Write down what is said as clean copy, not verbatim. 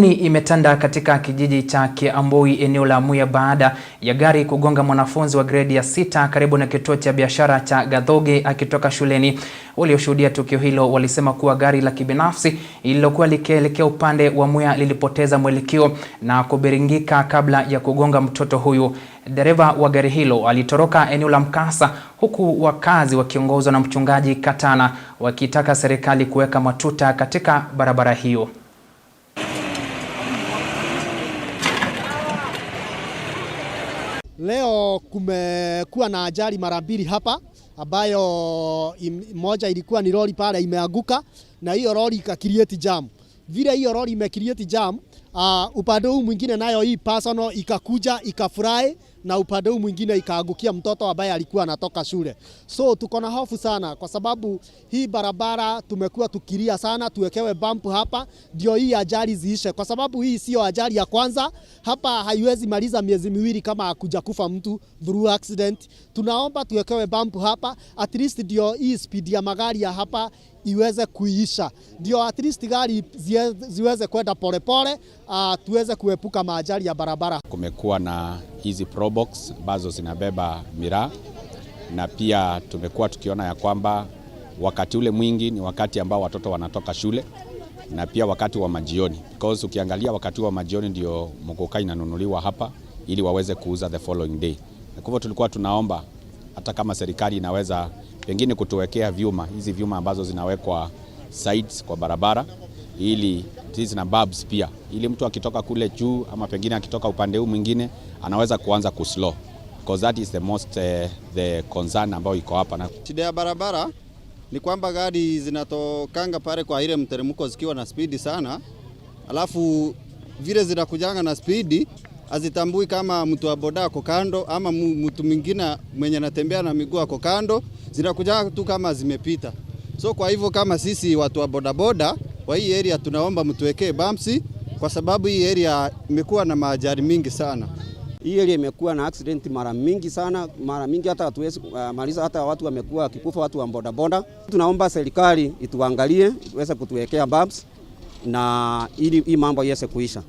Imetanda katika kijiji cha Kiamboi eneo la Muya baada ya gari kugonga mwanafunzi wa gredi ya 6 karibu na kituo cha biashara cha Gathoge akitoka shuleni. Walioshuhudia tukio hilo walisema kuwa gari la kibinafsi lililokuwa likielekea upande wa Muya lilipoteza mwelekeo na kubiringika kabla ya kugonga mtoto huyu. Dereva wa gari hilo alitoroka eneo la mkasa, huku wakazi wakiongozwa na mchungaji Katana wakitaka serikali kuweka matuta katika barabara hiyo. Leo kumekuwa na ajali mara mbili hapa, ambayo moja ilikuwa ni lori pale imeanguka na hiyo lori ikakreate jam. Vile hiyo lori imekreate jam, upande huu mwingine nayo hii personal ikakuja ikafurahi na upande huu mwingine ikaangukia mtoto ambaye alikuwa anatoka shule. So tuko na hofu sana kwa sababu hii barabara tumekuwa tukilia sana tuwekewe bump hapa ndio hii ajali ziishe, kwa sababu hii sio ajali ya kwanza. Hapa haiwezi maliza miezi miwili kama hakuja kufa mtu through accident. Tunaomba tuwekewe bump hapa at least ndio hii speed ya magari ya hapa iweze kuisha, ndio at least gari ziweze kwenda polepole, tuweze kuepuka maajali ya barabara. Kumekuwa na hizi probox ambazo zinabeba miraa, na pia tumekuwa tukiona ya kwamba wakati ule mwingi ni wakati ambao watoto wanatoka shule na pia wakati wa majioni, because ukiangalia wakati wa majioni ndio mkoka inanunuliwa hapa ili waweze kuuza the following day. Kwa hivyo tulikuwa tunaomba hata kama serikali inaweza pengine kutuwekea hizi vyuma ambazo zinawekwa sides kwa barabara, ili hizi na bulbs pia, ili mtu akitoka kule juu ama pengine akitoka upande huu mwingine anaweza kuanza kuslow, because that is the most the concern ambayo iko hapa. Na shida ya barabara ni kwamba gari zinatokanga pale kwa ile mteremko zikiwa na speed sana, alafu vile zinakujanga na speed azitambui kama mtu wa boda ako kando ama mtu mwingine mwenye anatembea na miguu ako kando, zinakujanga tu kama zimepita. So kwa hivyo kama sisi watu wa bodaboda wa hii area tunaomba mtuwekee bumps, kwa sababu hii area imekuwa na maajali mingi sana. Hii area imekuwa na accident mara mingi sana, mara mingi hata hatuwezi maliza, hata watu wamekuwa kikufa, watu wa bodaboda. Tunaomba serikali ituangalie, iweze kutuwekea bumps na ili hii mambo iweze kuisha.